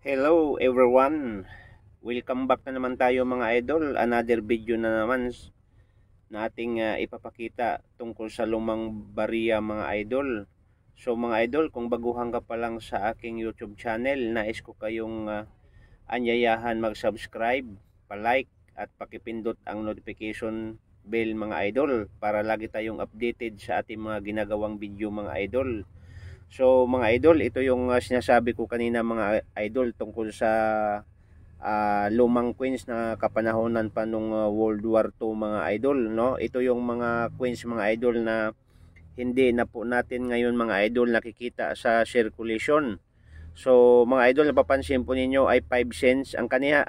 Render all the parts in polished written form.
Hello everyone! Welcome back na naman tayo mga idol. Another video na naman na ating ipapakita tungkol sa lumang barya mga idol. So mga idol, kung baguhan ka pa lang sa aking YouTube channel, nais ko kayong anyayahan mag-subscribe, pa-like at pakipindot ang notification bell mga idol para lagi tayong updated sa ating mga ginagawang video mga idol. So mga idol, ito yung sinasabi ko kanina mga idol tungkol sa lumang queens na kapanahonan pa nung World War II mga idol, no? Ito yung mga queens mga idol na hindi na po natin ngayon mga idol nakikita sa circulation. So mga idol, napapansin po ninyo ay 5 cents. Ang kanina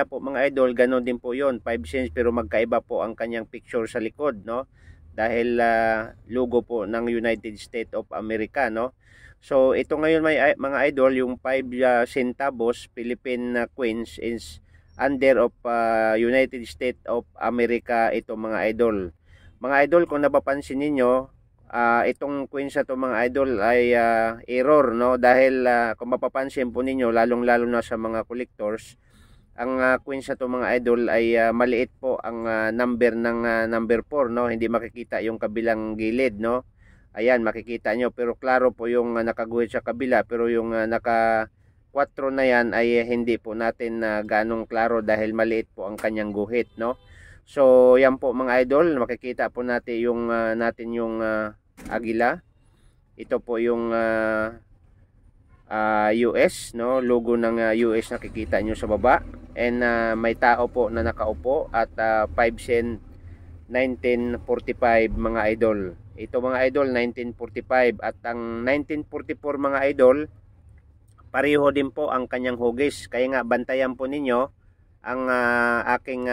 po mga idol, ganoon din po yon, 5 cents, pero magkaiba po ang kanyang picture sa likod, no? Dahil logo po ng United States of America, no? So ito ngayon mga idol, yung 5 centavos Philippine coins is under of United States of America ito mga idol. Mga idol, kung napapansin niyo, itong coins na to mga idol ay error, no? Dahil kung mapapansin po ninyo, lalong-lalo na sa mga collectors, ang coins na to mga idol ay maliit po ang number ng number 4, no? Hindi makikita yung kabilang gilid, no? Ayan, makikita nyo, pero klaro po yung nakaguhit sa kabila, pero yung naka 4 na yan ay hindi po natin ganong klaro dahil maliit po ang kanyang guhit, no? So yan po mga idol, makikita po natin yung agila. Ito po yung US, no? Logo ng US nakikita nyo sa baba, and may tao po na nakaupo at 5 cent 1945 mga idol. Ito mga idol 1945, at ang 1944 mga idol pareho din po ang kanyang hugis. Kaya nga bantayan po ninyo ang aking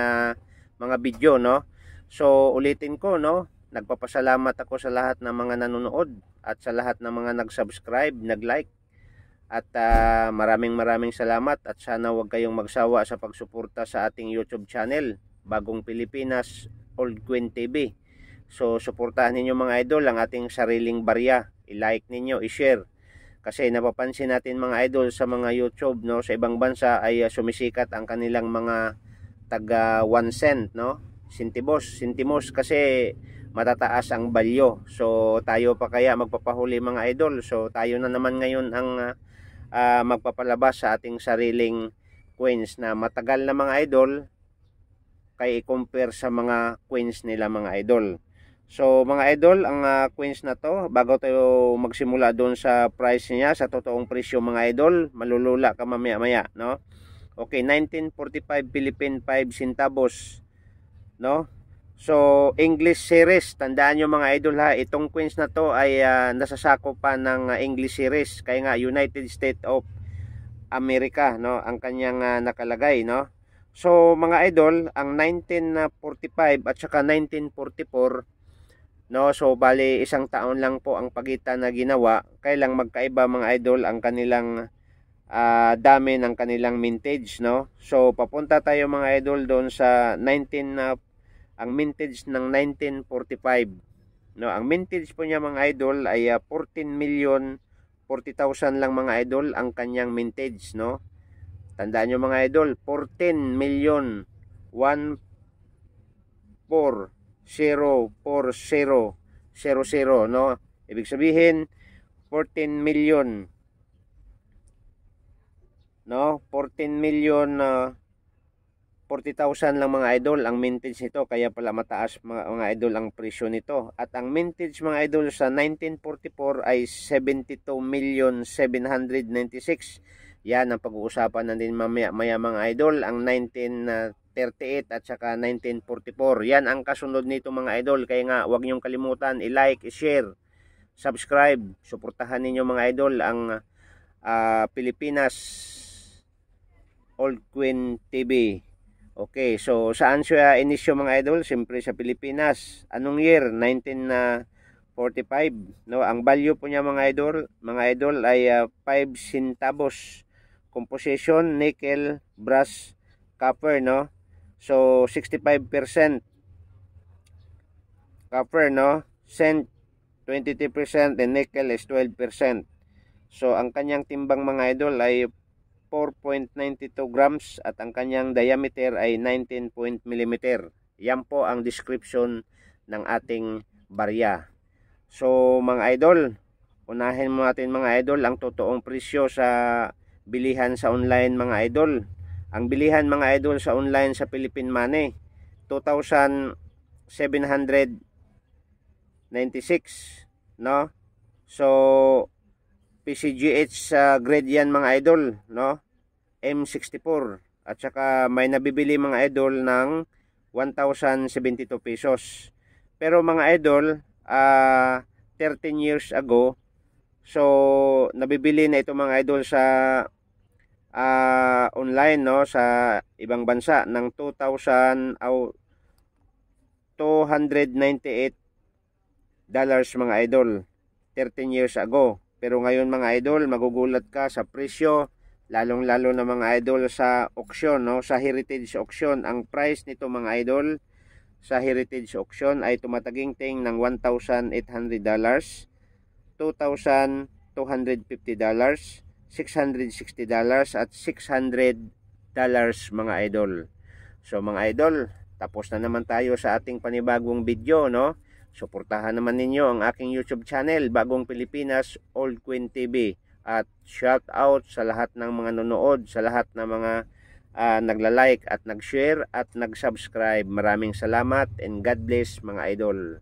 mga video, no? So ulitin ko, no? Nagpapasalamat ako sa lahat ng mga nanonood at sa lahat ng mga nag-subscribe, nag-like, at maraming salamat, at sana huwag kayong magsawa sa pagsuporta sa ating YouTube channel, Bagong Pilipinas Old Queen TV. So suportahan ninyo mga idol ang ating sariling barya. I-like ninyo, i-share. Kasi napapansin natin mga idol sa mga YouTube, no, sa ibang bansa ay sumisikat ang kanilang mga taga 1 cent, no? Sentimos kasi matataas ang balyo. So tayo pa kaya magpapahuli mga idol. So tayo na naman ngayon ang magpapalabas sa ating sariling coins na matagal na mga idol kay i-compare sa mga coins nila mga idol. So mga idol, ang coins na to, bago tayo magsimula doon sa price niya, sa totoong presyo mga idol, malulula ka mamaya-maya, no? Okay, 1945 Philippine 5 centavos, no? So English series, tandaan nyo mga idol ha, itong coins na to ay nasasakop pa ng English series, kaya nga United States of America, no, ang kanyang nakalagay, no? So mga idol, ang 1945 at saka 1944, no, so bali isang taon lang po ang pagitan na ginawa. Kailang magkaiba mga idol ang kanilang dami ng kanilang mintage, no? So papunta tayo mga idol doon sa ang mintage ng 1945, no? Ang mintage po niya mga idol ay 14,040,000 lang mga idol ang kanyang mintage, no? Tandaan nyo mga idol, 14,140,000, no? Ibig sabihin 14 million, no? 14 million 40,000 lang mga idol ang mintage nito, kaya pala mataas mga idol ang presyo nito. At ang mintage mga idol sa 1944 ay 72,796,000. Yan ang pag-uusapan natin mamaya mga idol, ang 1938 at saka 1944. Yan ang kasunod nito mga idol, kaya nga huwag niyong kalimutan i-like, i-share, subscribe, suportahan ninyo mga idol ang Pilipinas Old Queen TV. Okay, so saan siya inisyo mga idol? Siyempre sa Pilipinas. Anong year? 1945, no? Ang value po niya mga idol ay 5 centavos. Composition nickel, brass, copper, no? So 65% copper, no? Cent 23%, and nickel is 12%. So ang kanyang timbang mga idol ay 4.92 grams at ang kanyang diameter ay 19 mm. Yan po ang description ng ating barya. So mga idol, unahin mo natin mga idol ang totoong presyo sa bilihan sa online mga idol. Ang bilihan mga idol sa online sa Philippine Money, 2,796, no? So PCGH grade yan mga idol, no? M64 at saka may nabibili mga idol ng 1,072 pesos. Pero mga idol, 13 years ago, so nabibili na ito mga idol sa online, no, sa ibang bansa ng 298 dollars mga idol 13 years ago. Pero ngayon mga idol, magugulat ka sa presyo, lalong-lalo na mga idol sa auction, no, sa heritage auction. Ang price nito mga idol sa heritage auction ay tumataginting ng $1,800, $2,250, $660 at $600 mga idol. So mga idol, tapos na naman tayo sa ating panibagong video, no? Suportahan naman ninyo ang aking YouTube channel, Bagong Pilipinas Old Queen TV. At shout out sa lahat ng mga nanonood, sa lahat ng mga nagla-like at nag-share at nag-subscribe. Maraming salamat and God bless mga idol.